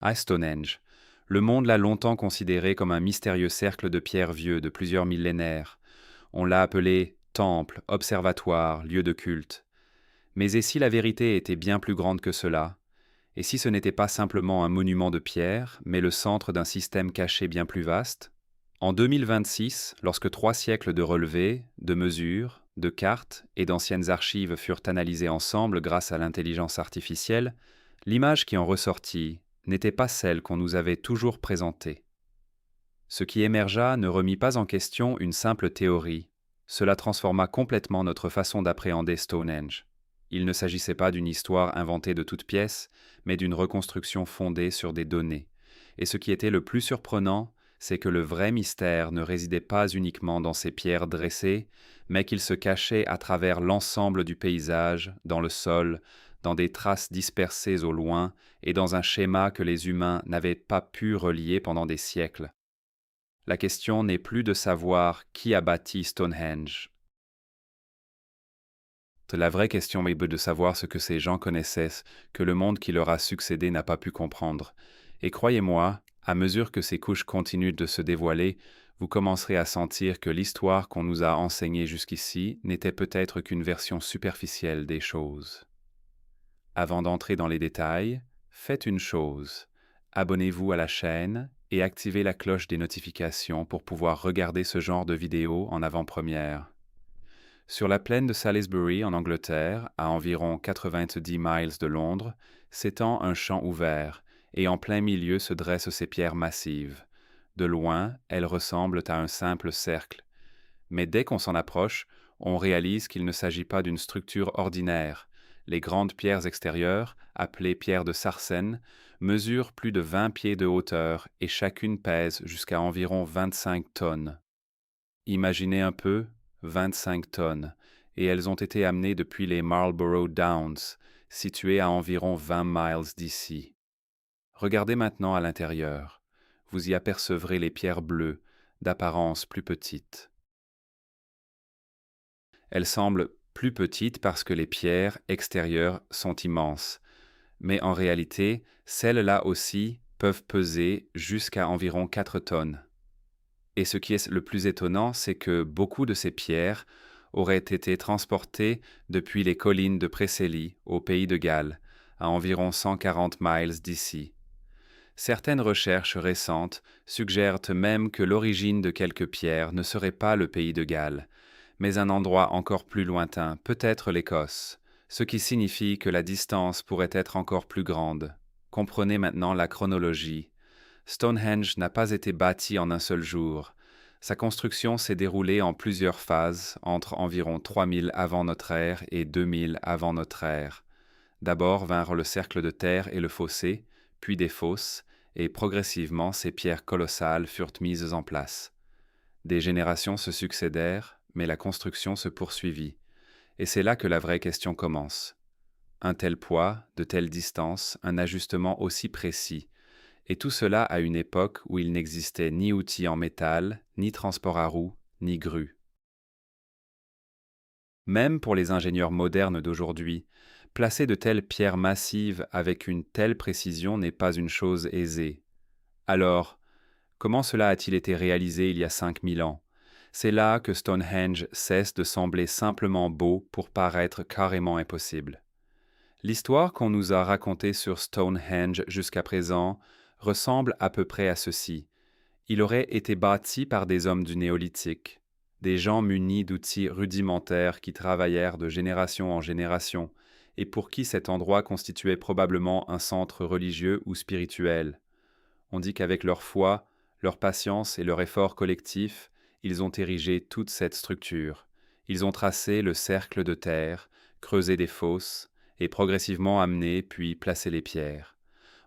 À Stonehenge, le monde l'a longtemps considéré comme un mystérieux cercle de pierres vieux de plusieurs millénaires. On l'a appelé temple, observatoire, lieu de culte. Mais et si la vérité était bien plus grande que cela? Et si ce n'était pas simplement un monument de pierre, mais le centre d'un système caché bien plus vaste? En 2026, lorsque 3 siècles de relevés, de mesures, de cartes et d'anciennes archives furent analysés ensemble grâce à l'intelligence artificielle, l'image qui en ressortit n'était pas celle qu'on nous avait toujours présentée. Ce qui émergea ne remit pas en question une simple théorie. Cela transforma complètement notre façon d'appréhender Stonehenge. Il ne s'agissait pas d'une histoire inventée de toutes pièces, mais d'une reconstruction fondée sur des données. Et ce qui était le plus surprenant, c'est que le vrai mystère ne résidait pas uniquement dans ces pierres dressées, mais qu'il se cachait à travers l'ensemble du paysage, dans le sol, dans des traces dispersées au loin et dans un schéma que les humains n'avaient pas pu relier pendant des siècles. La question n'est plus de savoir qui a bâti Stonehenge. La vraie question est de savoir ce que ces gens connaissaient, que le monde qui leur a succédé n'a pas pu comprendre. Et croyez-moi, à mesure que ces couches continuent de se dévoiler, vous commencerez à sentir que l'histoire qu'on nous a enseignée jusqu'ici n'était peut-être qu'une version superficielle des choses. Avant d'entrer dans les détails, faites une chose. Abonnez-vous à la chaîne et activez la cloche des notifications pour pouvoir regarder ce genre de vidéos en avant-première. Sur la plaine de Salisbury, en Angleterre, à environ 90 miles de Londres, s'étend un champ ouvert, et en plein milieu se dressent ces pierres massives. De loin, elles ressemblent à un simple cercle. Mais dès qu'on s'en approche, on réalise qu'il ne s'agit pas d'une structure ordinaire. Les grandes pierres extérieures, appelées pierres de sarcène, mesurent plus de 20 pieds de hauteur et chacune pèse jusqu'à environ 25 tonnes. Imaginez un peu, 25 tonnes, et elles ont été amenées depuis les Marlborough Downs, situées à environ 20 miles d'ici. Regardez maintenant à l'intérieur. Vous y apercevrez les pierres bleues, d'apparence plus petites. Elles semblent plus petites parce que les pierres extérieures sont immenses, mais en réalité, celles-là aussi peuvent peser jusqu'à environ 4 tonnes. Et ce qui est le plus étonnant, c'est que beaucoup de ces pierres auraient été transportées depuis les collines de Preseli, au pays de Galles, à environ 140 miles d'ici. Certaines recherches récentes suggèrent même que l'origine de quelques pierres ne serait pas le pays de Galles, mais un endroit encore plus lointain, peut-être l'Écosse, ce qui signifie que la distance pourrait être encore plus grande. Comprenez maintenant la chronologie. Stonehenge n'a pas été bâti en un seul jour. Sa construction s'est déroulée en plusieurs phases, entre environ 3000 avant notre ère et 2000 avant notre ère. D'abord vinrent le cercle de terre et le fossé, puis des fosses, et progressivement ces pierres colossales furent mises en place. Des générations se succédèrent, mais la construction se poursuivit. Et c'est là que la vraie question commence. Un tel poids, de telle distance, un ajustement aussi précis, et tout cela à une époque où il n'existait ni outils en métal, ni transport à roues, ni grue. Même pour les ingénieurs modernes d'aujourd'hui, placer de telles pierres massives avec une telle précision n'est pas une chose aisée. Alors, comment cela a-t-il été réalisé il y a 5000 ans? C'est là que Stonehenge cesse de sembler simplement beau pour paraître carrément impossible. L'histoire qu'on nous a racontée sur Stonehenge jusqu'à présent ressemble à peu près à ceci. Il aurait été bâti par des hommes du néolithique, des gens munis d'outils rudimentaires qui travaillèrent de génération en génération et pour qui cet endroit constituait probablement un centre religieux ou spirituel. On dit qu'avec leur foi, leur patience et leur effort collectif, ils ont érigé toute cette structure. Ils ont tracé le cercle de terre, creusé des fosses, et progressivement amené puis placé les pierres.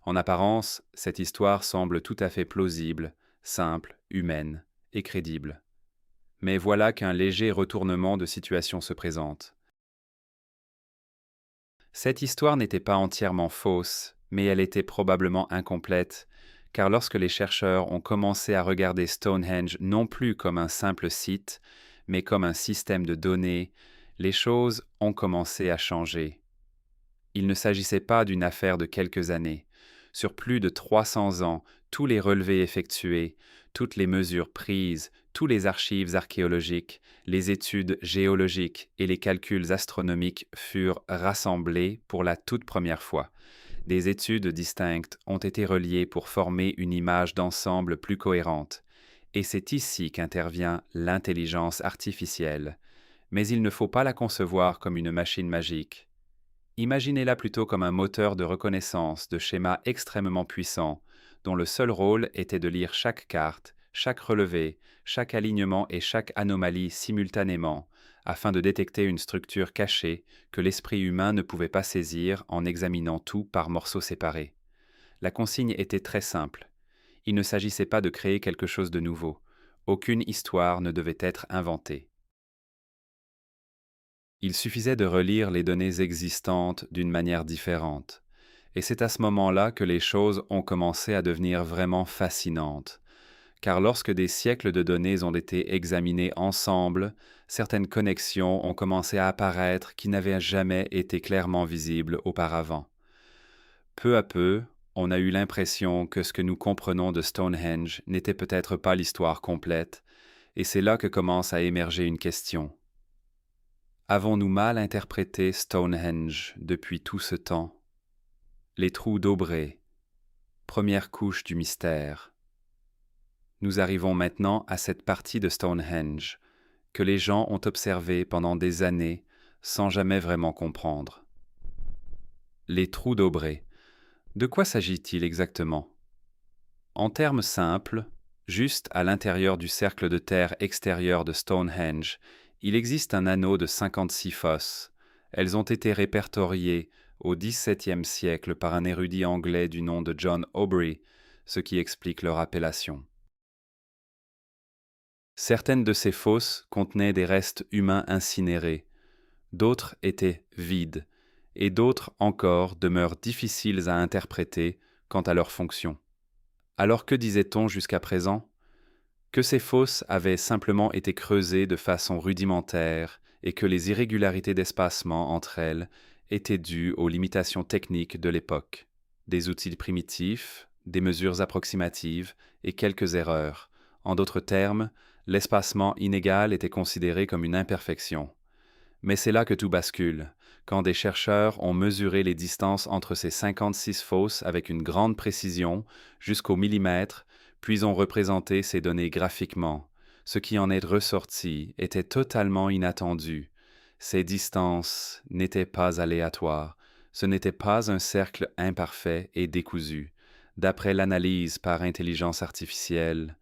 En apparence, cette histoire semble tout à fait plausible, simple, humaine et crédible. Mais voilà qu'un léger retournement de situation se présente. Cette histoire n'était pas entièrement fausse, mais elle était probablement incomplète, car lorsque les chercheurs ont commencé à regarder Stonehenge non plus comme un simple site, mais comme un système de données, les choses ont commencé à changer. Il ne s'agissait pas d'une affaire de quelques années. Sur plus de 300 ans, tous les relevés effectués, toutes les mesures prises, tous les archives archéologiques, les études géologiques et les calculs astronomiques furent rassemblés pour la toute première fois. Des études distinctes ont été reliées pour former une image d'ensemble plus cohérente. Et c'est ici qu'intervient l'intelligence artificielle. Mais il ne faut pas la concevoir comme une machine magique. Imaginez-la plutôt comme un moteur de reconnaissance de schémas extrêmement puissant, dont le seul rôle était de lire chaque carte, chaque relevé, chaque alignement et chaque anomalie simultanément, afin de détecter une structure cachée que l'esprit humain ne pouvait pas saisir en examinant tout par morceaux séparés. La consigne était très simple. Il ne s'agissait pas de créer quelque chose de nouveau. Aucune histoire ne devait être inventée. Il suffisait de relire les données existantes d'une manière différente. Et c'est à ce moment-là que les choses ont commencé à devenir vraiment fascinantes. Car lorsque des siècles de données ont été examinées ensemble, certaines connexions ont commencé à apparaître qui n'avaient jamais été clairement visibles auparavant. Peu à peu, on a eu l'impression que ce que nous comprenons de Stonehenge n'était peut-être pas l'histoire complète, et c'est là que commence à émerger une question. Avons-nous mal interprété Stonehenge depuis tout ce temps? Les trous d'Aubrey, première couche du mystère. Nous arrivons maintenant à cette partie de Stonehenge que les gens ont observée pendant des années sans jamais vraiment comprendre. Les trous d'Aubrey. De quoi s'agit-il exactement? En termes simples, juste à l'intérieur du cercle de terre extérieur de Stonehenge, il existe un anneau de 56 fosses. Elles ont été répertoriées au XVIIe siècle par un érudit anglais du nom de John Aubrey, ce qui explique leur appellation. Certaines de ces fosses contenaient des restes humains incinérés, d'autres étaient vides, et d'autres encore demeurent difficiles à interpréter quant à leur fonction. Alors que disait-on jusqu'à présent? Que ces fosses avaient simplement été creusées de façon rudimentaire et que les irrégularités d'espacement entre elles étaient dues aux limitations techniques de l'époque. Des outils primitifs, des mesures approximatives et quelques erreurs. En d'autres termes, l'espacement inégal était considéré comme une imperfection. Mais c'est là que tout bascule, quand des chercheurs ont mesuré les distances entre ces 56 fosses avec une grande précision, jusqu'au millimètre, puis ont représenté ces données graphiquement. Ce qui en est ressorti était totalement inattendu. Ces distances n'étaient pas aléatoires, ce n'était pas un cercle imparfait et décousu. D'après l'analyse par intelligence artificielle,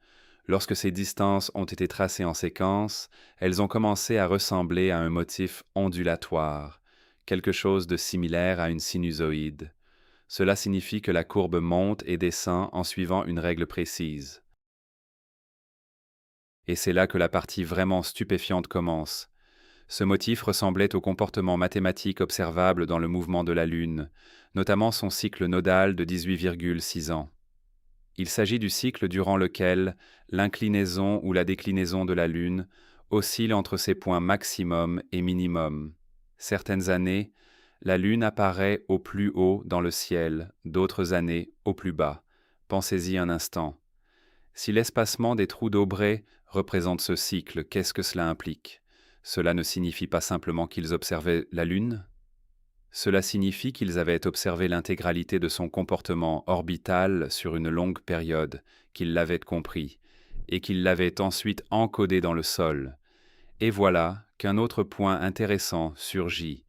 lorsque ces distances ont été tracées en séquence, elles ont commencé à ressembler à un motif ondulatoire, quelque chose de similaire à une sinusoïde. Cela signifie que la courbe monte et descend en suivant une règle précise. Et c'est là que la partie vraiment stupéfiante commence. Ce motif ressemblait au comportement mathématique observable dans le mouvement de la Lune, notamment son cycle nodal de 18,6 ans. Il s'agit du cycle durant lequel l'inclinaison ou la déclinaison de la Lune oscille entre ses points maximum et minimum. Certaines années, la Lune apparaît au plus haut dans le ciel, d'autres années au plus bas. Pensez-y un instant. Si l'espacement des trous d'Aubrey représente ce cycle, qu'est-ce que cela implique? Cela ne signifie pas simplement qu'ils observaient la Lune? Cela signifie qu'ils avaient observé l'intégralité de son comportement orbital sur une longue période, qu'ils l'avaient compris, et qu'ils l'avaient ensuite encodé dans le sol. Et voilà qu'un autre point intéressant surgit.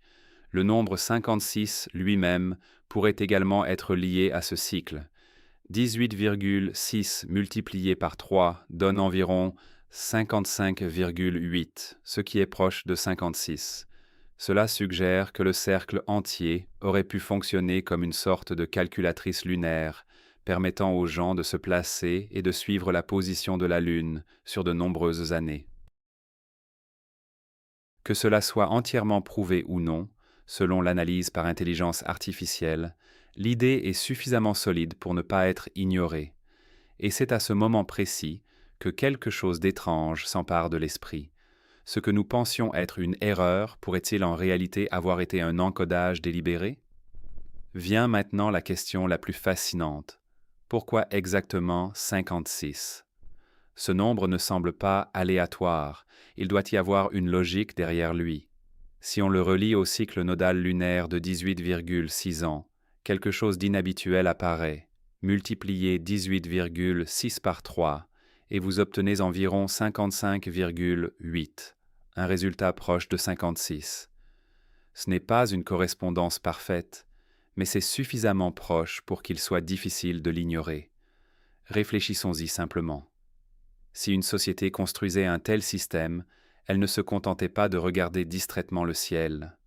Le nombre 56 lui-même pourrait également être lié à ce cycle. 18,6 multiplié par 3 donne environ 55,8, ce qui est proche de 56. Cela suggère que le cercle entier aurait pu fonctionner comme une sorte de calculatrice lunaire, permettant aux gens de se placer et de suivre la position de la Lune sur de nombreuses années. Que cela soit entièrement prouvé ou non, selon l'analyse par intelligence artificielle, l'idée est suffisamment solide pour ne pas être ignorée. Et c'est à ce moment précis que quelque chose d'étrange s'empare de l'esprit. Ce que nous pensions être une erreur pourrait-il en réalité avoir été un encodage délibéré? Vient maintenant la question la plus fascinante. Pourquoi exactement 56? Ce nombre ne semble pas aléatoire, il doit y avoir une logique derrière lui. Si on le relie au cycle nodal lunaire de 18,6 ans, quelque chose d'inhabituel apparaît. Multipliez 18,6 par 3 et vous obtenez environ 55,8, un résultat proche de 56. Ce n'est pas une correspondance parfaite, mais c'est suffisamment proche pour qu'il soit difficile de l'ignorer. Réfléchissons-y simplement. Si une société construisait un tel système, elle ne se contentait pas de regarder distraitement le ciel.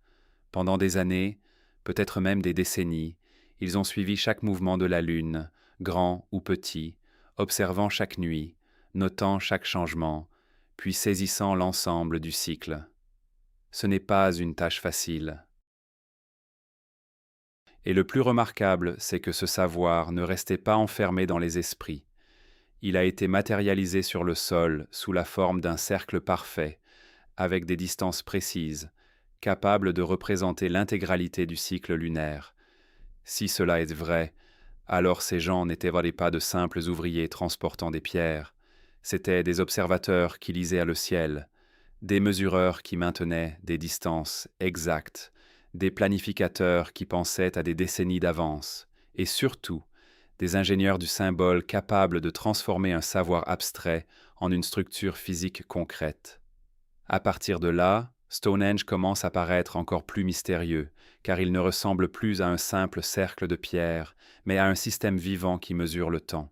Pendant des années, peut-être même des décennies, ils ont suivi chaque mouvement de la Lune, grand ou petit, observant chaque nuit, notant chaque changement, puis saisissant l'ensemble du cycle. Ce n'est pas une tâche facile. Et le plus remarquable, c'est que ce savoir ne restait pas enfermé dans les esprits. Il a été matérialisé sur le sol sous la forme d'un cercle parfait, avec des distances précises, capable de représenter l'intégralité du cycle lunaire. Si cela est vrai, alors ces gens n'étaient pas de simples ouvriers transportant des pierres, c'étaient des observateurs qui lisaient le ciel, des mesureurs qui maintenaient des distances exactes, des planificateurs qui pensaient à des décennies d'avance, et surtout, des ingénieurs du symbole capables de transformer un savoir abstrait en une structure physique concrète. À partir de là, Stonehenge commence à paraître encore plus mystérieux, car il ne ressemble plus à un simple cercle de pierres, mais à un système vivant qui mesure le temps.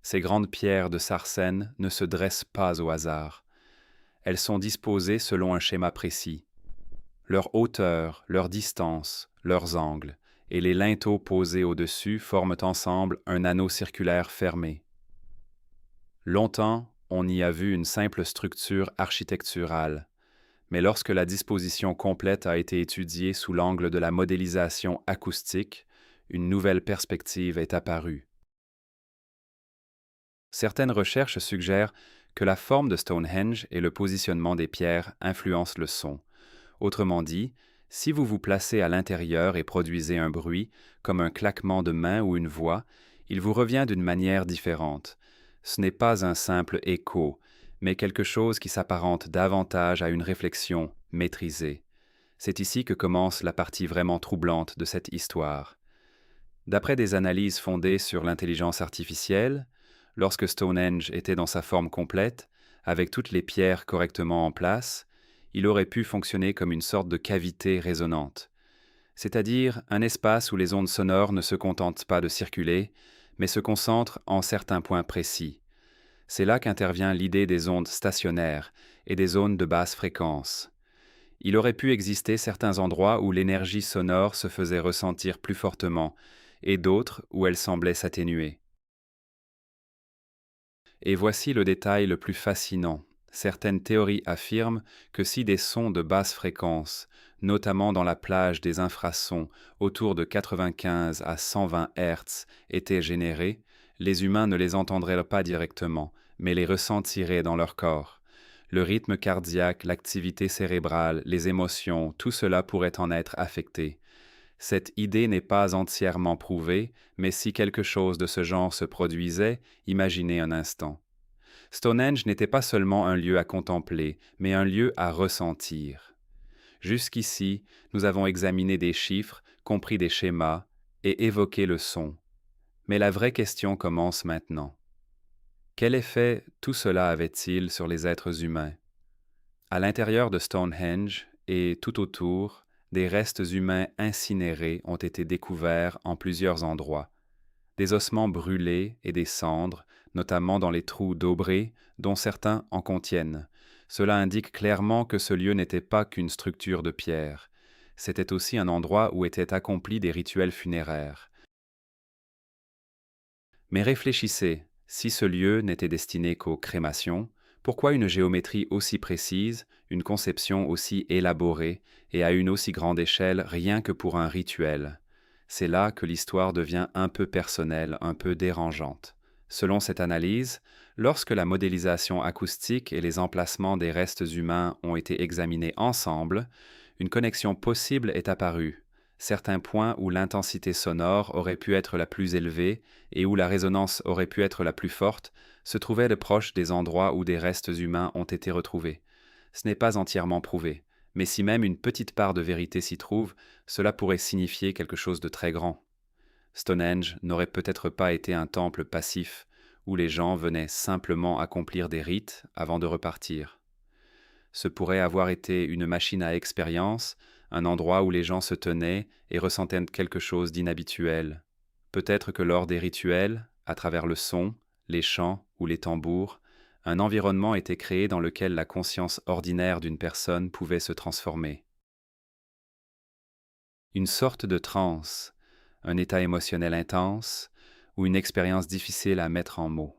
Ces grandes pierres de Sarsène ne se dressent pas au hasard. Elles sont disposées selon un schéma précis. Leur hauteur, leur distance, leurs angles, et les linteaux posés au-dessus forment ensemble un anneau circulaire fermé. Longtemps, on y a vu une simple structure architecturale, mais lorsque la disposition complète a été étudiée sous l'angle de la modélisation acoustique, une nouvelle perspective est apparue. Certaines recherches suggèrent que la forme de Stonehenge et le positionnement des pierres influencent le son. Autrement dit, si vous vous placez à l'intérieur et produisez un bruit, comme un claquement de main ou une voix, il vous revient d'une manière différente. Ce n'est pas un simple écho, mais quelque chose qui s'apparente davantage à une réflexion maîtrisée. C'est ici que commence la partie vraiment troublante de cette histoire. D'après des analyses fondées sur l'intelligence artificielle, lorsque Stonehenge était dans sa forme complète, avec toutes les pierres correctement en place, il aurait pu fonctionner comme une sorte de cavité résonante, c'est-à-dire un espace où les ondes sonores ne se contentent pas de circuler, mais se concentrent en certains points précis. C'est là qu'intervient l'idée des ondes stationnaires et des zones de basse fréquence. Il aurait pu exister certains endroits où l'énergie sonore se faisait ressentir plus fortement, et d'autres où elle semblait s'atténuer. Et voici le détail le plus fascinant. Certaines théories affirment que si des sons de basse fréquence, notamment dans la plage des infrasons autour de 95 à 120 Hz, étaient générés, les humains ne les entendraient pas directement, mais les ressentiraient dans leur corps. Le rythme cardiaque, l'activité cérébrale, les émotions, tout cela pourrait en être affecté. Cette idée n'est pas entièrement prouvée, mais si quelque chose de ce genre se produisait, imaginez un instant. Stonehenge n'était pas seulement un lieu à contempler, mais un lieu à ressentir. Jusqu'ici, nous avons examiné des chiffres, compris des schémas et évoqué le son. Mais la vraie question commence maintenant. Quel effet tout cela avait-il sur les êtres humains? À l'intérieur de Stonehenge et tout autour, des restes humains incinérés ont été découverts en plusieurs endroits. Des ossements brûlés et des cendres, notamment dans les trous d'Aubrey, dont certains en contiennent. Cela indique clairement que ce lieu n'était pas qu'une structure de pierre. C'était aussi un endroit où étaient accomplis des rituels funéraires. Mais réfléchissez, si ce lieu n'était destiné qu'aux crémations, pourquoi une géométrie aussi précise, une conception aussi élaborée et à une aussi grande échelle rien que pour un rituel? C'est là que l'histoire devient un peu personnelle, un peu dérangeante. Selon cette analyse, lorsque la modélisation acoustique et les emplacements des restes humains ont été examinés ensemble, une connexion possible est apparue. certains points où l'intensité sonore aurait pu être la plus élevée et où la résonance aurait pu être la plus forte se trouvaient de proches des endroits où des restes humains ont été retrouvés. Ce n'est pas entièrement prouvé, mais si même une petite part de vérité s'y trouve, cela pourrait signifier quelque chose de très grand. Stonehenge n'aurait peut-être pas été un temple passif, où les gens venaient simplement accomplir des rites avant de repartir. Ce pourrait avoir été une machine à expérience, un endroit où les gens se tenaient et ressentaient quelque chose d'inhabituel. Peut-être que lors des rituels, à travers le son, les chants ou les tambours, un environnement était créé dans lequel la conscience ordinaire d'une personne pouvait se transformer. Une sorte de transe, un état émotionnel intense ou une expérience difficile à mettre en mots.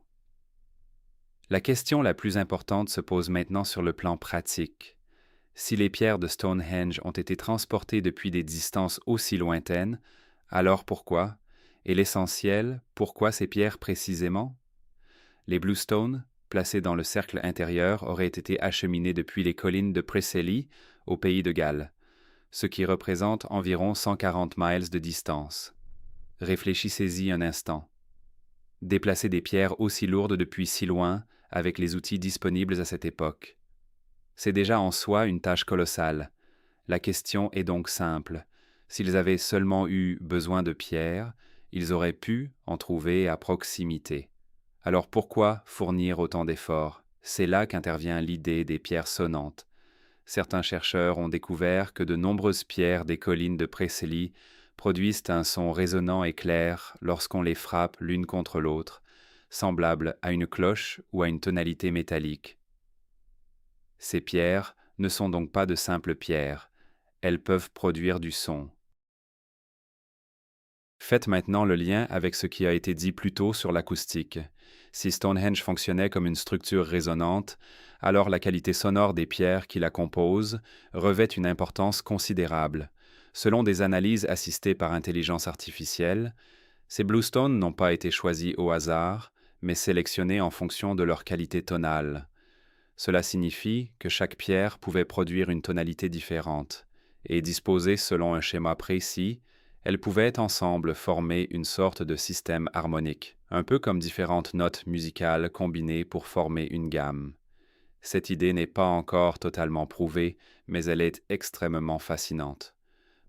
La question la plus importante se pose maintenant sur le plan pratique. Si les pierres de Stonehenge ont été transportées depuis des distances aussi lointaines, alors pourquoi? Et l'essentiel, pourquoi ces pierres précisément? Les Bluestones, placés dans le cercle intérieur, auraient été acheminés depuis les collines de Preseli, au pays de Galles, ce qui représente environ 140 miles de distance. Réfléchissez-y un instant. Déplacer des pierres aussi lourdes depuis si loin, avec les outils disponibles à cette époque. C'est déjà en soi une tâche colossale. La question est donc simple. S'ils avaient seulement eu besoin de pierres, ils auraient pu en trouver à proximité. Alors pourquoi fournir autant d'efforts? C'est là qu'intervient l'idée des pierres sonnantes. Certains chercheurs ont découvert que de nombreuses pierres des collines de Preseli produisent un son résonnant et clair lorsqu'on les frappe l'une contre l'autre, semblable à une cloche ou à une tonalité métallique. Ces pierres ne sont donc pas de simples pierres, elles peuvent produire du son. Faites maintenant le lien avec ce qui a été dit plus tôt sur l'acoustique. Si Stonehenge fonctionnait comme une structure résonante, alors la qualité sonore des pierres qui la composent revêt une importance considérable. Selon des analyses assistées par intelligence artificielle, ces bluestones n'ont pas été choisis au hasard, mais sélectionnés en fonction de leur qualité tonale. Cela signifie que chaque pierre pouvait produire une tonalité différente, et disposée selon un schéma précis, elles pouvaient ensemble former une sorte de système harmonique, un peu comme différentes notes musicales combinées pour former une gamme. Cette idée n'est pas encore totalement prouvée, mais elle est extrêmement fascinante.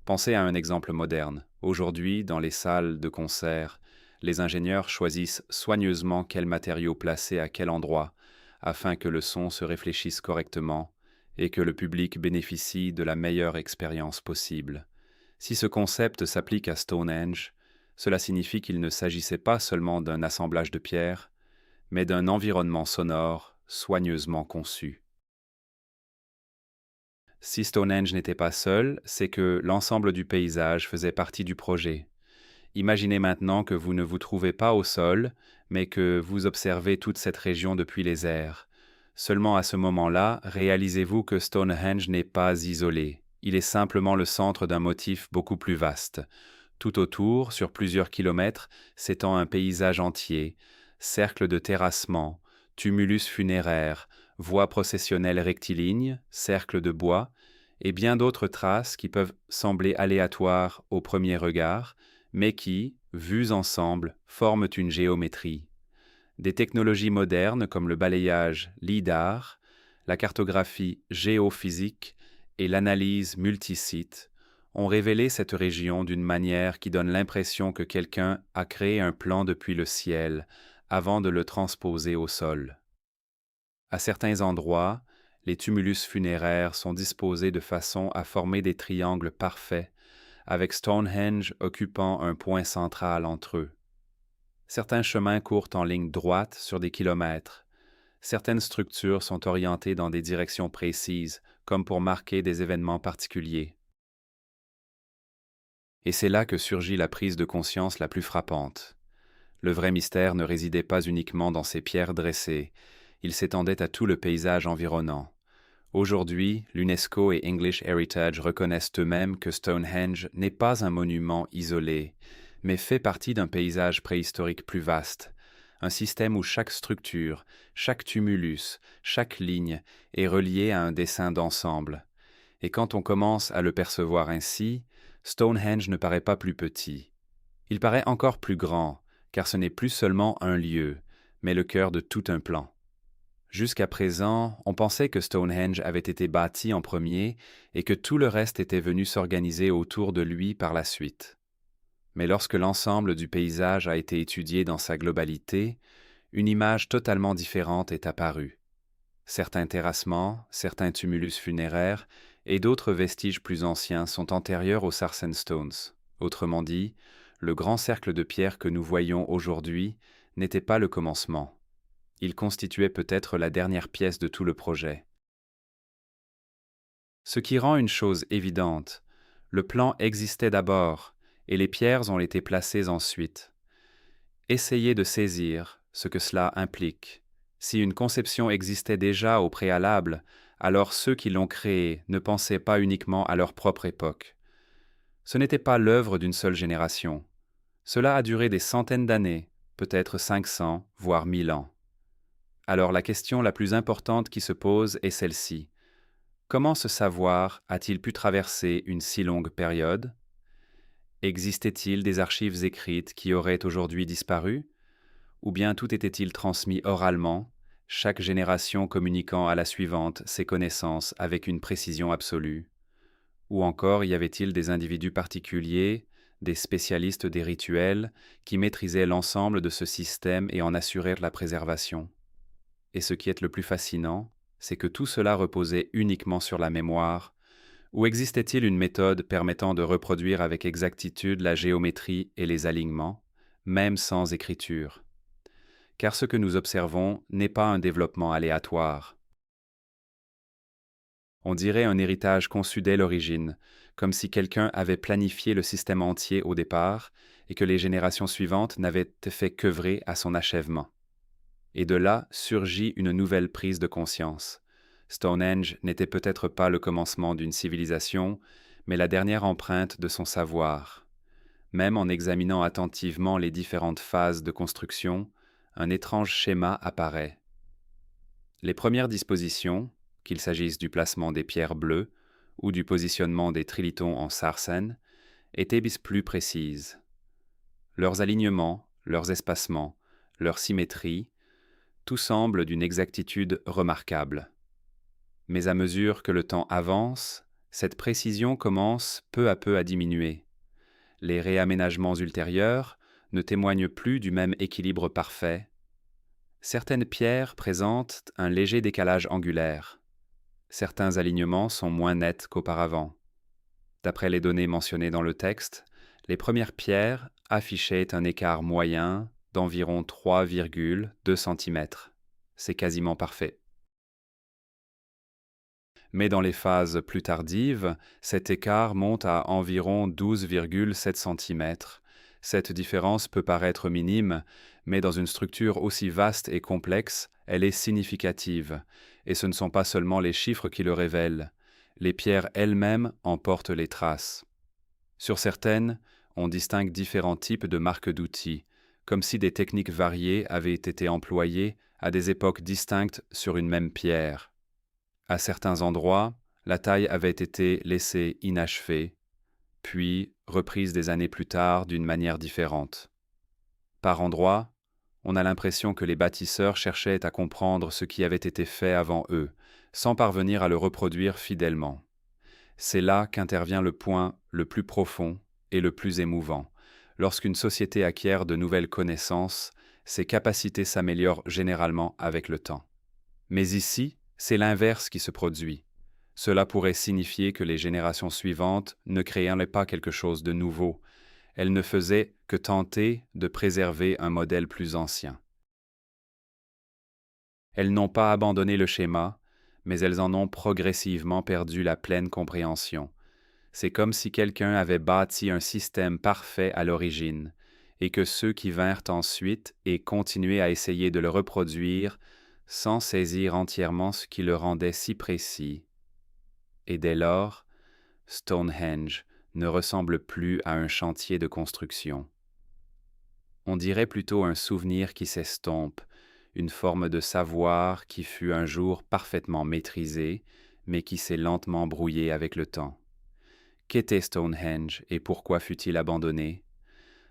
Pensez à un exemple moderne. Aujourd'hui, dans les salles de concert, les ingénieurs choisissent soigneusement quels matériaux placer à quel endroit, afin que le son se réfléchisse correctement et que le public bénéficie de la meilleure expérience possible. Si ce concept s'applique à Stonehenge, cela signifie qu'il ne s'agissait pas seulement d'un assemblage de pierres, mais d'un environnement sonore soigneusement conçu. Si Stonehenge n'était pas seul, c'est que l'ensemble du paysage faisait partie du projet. Imaginez maintenant que vous ne vous trouvez pas au sol, mais que vous observez toute cette région depuis les airs. Seulement à ce moment-là, réalisez-vous que Stonehenge n'est pas isolé. Il est simplement le centre d'un motif beaucoup plus vaste. Tout autour, sur plusieurs kilomètres, s'étend un paysage entier, cercle de terrassements, tumulus funéraires, voies processionnelles rectilignes, cercles de bois, et bien d'autres traces qui peuvent sembler aléatoires au premier regard, mais qui, vues ensemble, forment une géométrie. Des technologies modernes comme le balayage LIDAR, la cartographie géophysique et l'analyse multisite ont révélé cette région d'une manière qui donne l'impression que quelqu'un a créé un plan depuis le ciel avant de le transposer au sol. À certains endroits, les tumulus funéraires sont disposés de façon à former des triangles parfaits, avec Stonehenge occupant un point central entre eux. Certains chemins courent en ligne droite sur des kilomètres. Certaines structures sont orientées dans des directions précises, comme pour marquer des événements particuliers. Et c'est là que surgit la prise de conscience la plus frappante. Le vrai mystère ne résidait pas uniquement dans ces pierres dressées, il s'étendait à tout le paysage environnant. Aujourd'hui, l'UNESCO et English Heritage reconnaissent eux-mêmes que Stonehenge n'est pas un monument isolé, mais fait partie d'un paysage préhistorique plus vaste, un système où chaque structure, chaque tumulus, chaque ligne est reliée à un dessin d'ensemble. Et quand on commence à le percevoir ainsi, Stonehenge ne paraît pas plus petit. Il paraît encore plus grand, car ce n'est plus seulement un lieu, mais le cœur de tout un plan. Jusqu'à présent, on pensait que Stonehenge avait été bâti en premier et que tout le reste était venu s'organiser autour de lui par la suite. Mais lorsque l'ensemble du paysage a été étudié dans sa globalité, une image totalement différente est apparue. Certains terrassements, certains tumulus funéraires et d'autres vestiges plus anciens sont antérieurs aux Sarsen Stones. Autrement dit, le grand cercle de pierre que nous voyons aujourd'hui n'était pas le commencement. Il constituait peut-être la dernière pièce de tout le projet. Ce qui rend une chose évidente, le plan existait d'abord et les pierres ont été placées ensuite. Essayez de saisir ce que cela implique. Si une conception existait déjà au préalable, alors ceux qui l'ont créée ne pensaient pas uniquement à leur propre époque. Ce n'était pas l'œuvre d'une seule génération. Cela a duré des centaines d'années, peut-être 500, voire 1000 ans. Alors la question la plus importante qui se pose est celle-ci. Comment ce savoir a-t-il pu traverser une si longue période? Existait-il des archives écrites qui auraient aujourd'hui disparu? Ou bien tout était-il transmis oralement, chaque génération communiquant à la suivante ses connaissances avec une précision absolue? Ou encore y avait-il des individus particuliers, des spécialistes des rituels, qui maîtrisaient l'ensemble de ce système et en assuraient la préservation? Et ce qui est le plus fascinant, c'est que tout cela reposait uniquement sur la mémoire, ou existait-il une méthode permettant de reproduire avec exactitude la géométrie et les alignements, même sans écriture? Car ce que nous observons n'est pas un développement aléatoire. On dirait un héritage conçu dès l'origine, comme si quelqu'un avait planifié le système entier au départ et que les générations suivantes n'avaient fait qu'œuvrer à son achèvement. Et de là surgit une nouvelle prise de conscience. Stonehenge n'était peut-être pas le commencement d'une civilisation, mais la dernière empreinte de son savoir. Même en examinant attentivement les différentes phases de construction, un étrange schéma apparaît. Les premières dispositions, qu'il s'agisse du placement des pierres bleues ou du positionnement des trilithons en sarsen, étaient plus précises. Leurs alignements, leurs espacements, leur symétrie, tout semble d'une exactitude remarquable. Mais à mesure que le temps avance, cette précision commence peu à peu à diminuer. Les réaménagements ultérieurs ne témoignent plus du même équilibre parfait. Certaines pierres présentent un léger décalage angulaire. Certains alignements sont moins nets qu'auparavant. D'après les données mentionnées dans le texte, les premières pierres affichaient un écart moyen d'environ 3,2 cm. C'est quasiment parfait. Mais dans les phases plus tardives, cet écart monte à environ 12,7 cm. Cette différence peut paraître minime, mais dans une structure aussi vaste et complexe, elle est significative, et ce ne sont pas seulement les chiffres qui le révèlent. Les pierres elles-mêmes en portent les traces. Sur certaines, on distingue différents types de marques d'outils, comme si des techniques variées avaient été employées à des époques distinctes sur une même pierre. À certains endroits, la taille avait été laissée inachevée, puis reprise des années plus tard d'une manière différente. Par endroits, on a l'impression que les bâtisseurs cherchaient à comprendre ce qui avait été fait avant eux, sans parvenir à le reproduire fidèlement. C'est là qu'intervient le point le plus profond et le plus émouvant. Lorsqu'une société acquiert de nouvelles connaissances, ses capacités s'améliorent généralement avec le temps. Mais ici, c'est l'inverse qui se produit. Cela pourrait signifier que les générations suivantes ne créaient pas quelque chose de nouveau. Elles ne faisaient que tenter de préserver un modèle plus ancien. Elles n'ont pas abandonné le schéma, mais elles en ont progressivement perdu la pleine compréhension. C'est comme si quelqu'un avait bâti un système parfait à l'origine, et que ceux qui vinrent ensuite et continuaient à essayer de le reproduire sans saisir entièrement ce qui le rendait si précis. Et dès lors, Stonehenge ne ressemble plus à un chantier de construction. On dirait plutôt un souvenir qui s'estompe, une forme de savoir qui fut un jour parfaitement maîtrisé, mais qui s'est lentement brouillé avec le temps. Qu'était Stonehenge et pourquoi fut-il abandonné?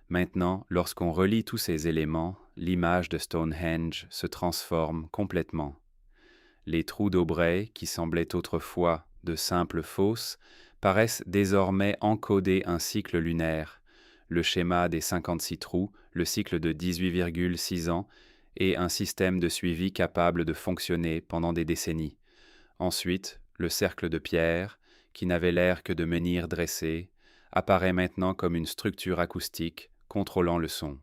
Maintenant, lorsqu'on relie tous ces éléments, l'image de Stonehenge se transforme complètement. Les trous d'Aubrey, qui semblaient autrefois de simples fosses, paraissent désormais encoder un cycle lunaire. Le schéma des 56 trous, le cycle de 18,6 ans, et un système de suivi capable de fonctionner pendant des décennies. Ensuite, le cercle de pierre, qui n'avait l'air que de menhirs dressés, apparaît maintenant comme une structure acoustique contrôlant le son.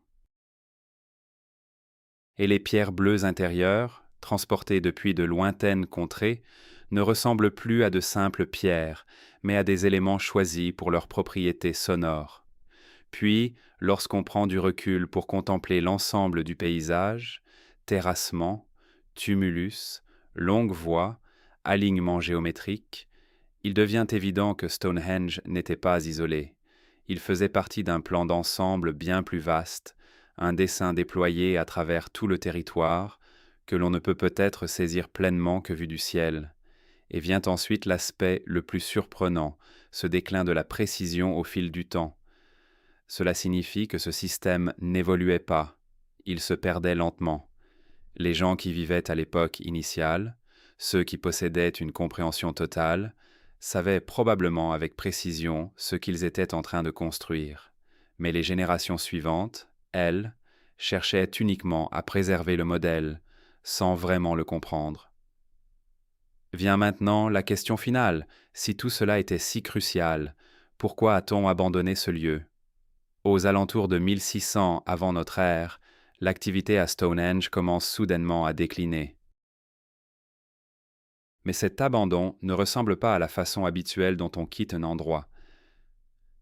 Et les pierres bleues intérieures, transportées depuis de lointaines contrées, ne ressemblent plus à de simples pierres, mais à des éléments choisis pour leurs propriétés sonores. Puis, lorsqu'on prend du recul pour contempler l'ensemble du paysage, terrassement, tumulus, longues voies, alignements géométriques, il devient évident que Stonehenge n'était pas isolé. Il faisait partie d'un plan d'ensemble bien plus vaste, un dessin déployé à travers tout le territoire, que l'on ne peut peut-être saisir pleinement que vu du ciel. Et vient ensuite l'aspect le plus surprenant, ce déclin de la précision au fil du temps. Cela signifie que ce système n'évoluait pas, il se perdait lentement. Les gens qui vivaient à l'époque initiale, ceux qui possédaient une compréhension totale, savaient probablement avec précision ce qu'ils étaient en train de construire. Mais les générations suivantes, elles, cherchaient uniquement à préserver le modèle, sans vraiment le comprendre. Vient maintenant la question finale. Si tout cela était si crucial, pourquoi a-t-on abandonné ce lieu? Aux alentours de 1600 avant notre ère, l'activité à Stonehenge commence soudainement à décliner. Mais cet abandon ne ressemble pas à la façon habituelle dont on quitte un endroit.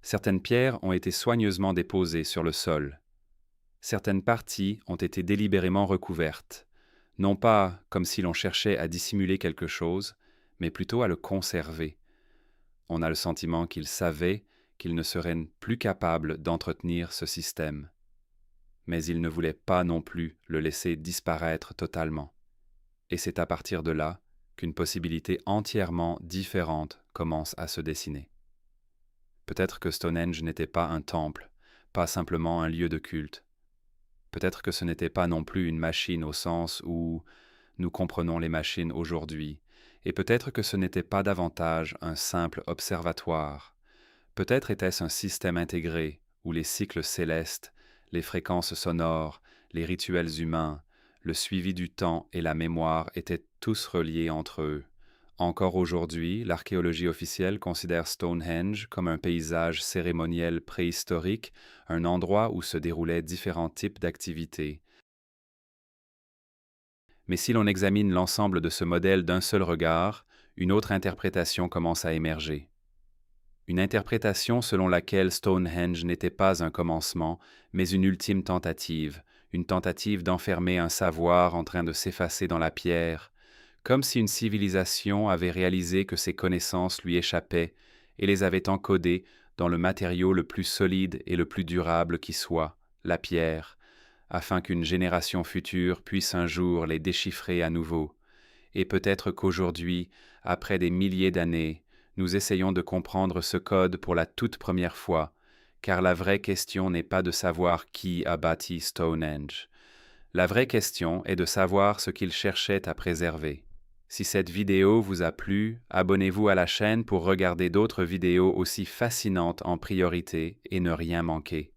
Certaines pierres ont été soigneusement déposées sur le sol. Certaines parties ont été délibérément recouvertes, non pas comme si l'on cherchait à dissimuler quelque chose, mais plutôt à le conserver. On a le sentiment qu'ils savaient qu'ils ne seraient plus capables d'entretenir ce système. Mais ils ne voulaient pas non plus le laisser disparaître totalement. Et c'est à partir de là qu'une possibilité entièrement différente commence à se dessiner. Peut-être que Stonehenge n'était pas un temple, pas simplement un lieu de culte. Peut-être que ce n'était pas non plus une machine au sens où nous comprenons les machines aujourd'hui, et peut-être que ce n'était pas davantage un simple observatoire. Peut-être était-ce un système intégré où les cycles célestes, les fréquences sonores, les rituels humains, le suivi du temps et la mémoire étaient tous reliés entre eux. Encore aujourd'hui, l'archéologie officielle considère Stonehenge comme un paysage cérémoniel préhistorique, un endroit où se déroulaient différents types d'activités. Mais si l'on examine l'ensemble de ce modèle d'un seul regard, une autre interprétation commence à émerger. Une interprétation selon laquelle Stonehenge n'était pas un commencement, mais une ultime tentative, une tentative d'enfermer un savoir en train de s'effacer dans la pierre, comme si une civilisation avait réalisé que ses connaissances lui échappaient et les avait encodées dans le matériau le plus solide et le plus durable qui soit, la pierre, afin qu'une génération future puisse un jour les déchiffrer à nouveau. Et peut-être qu'aujourd'hui, après des milliers d'années, nous essayons de comprendre ce code pour la toute première fois, car la vraie question n'est pas de savoir qui a bâti Stonehenge. La vraie question est de savoir ce qu'il cherchait à préserver. Si cette vidéo vous a plu, abonnez-vous à la chaîne pour regarder d'autres vidéos aussi fascinantes en priorité et ne rien manquer.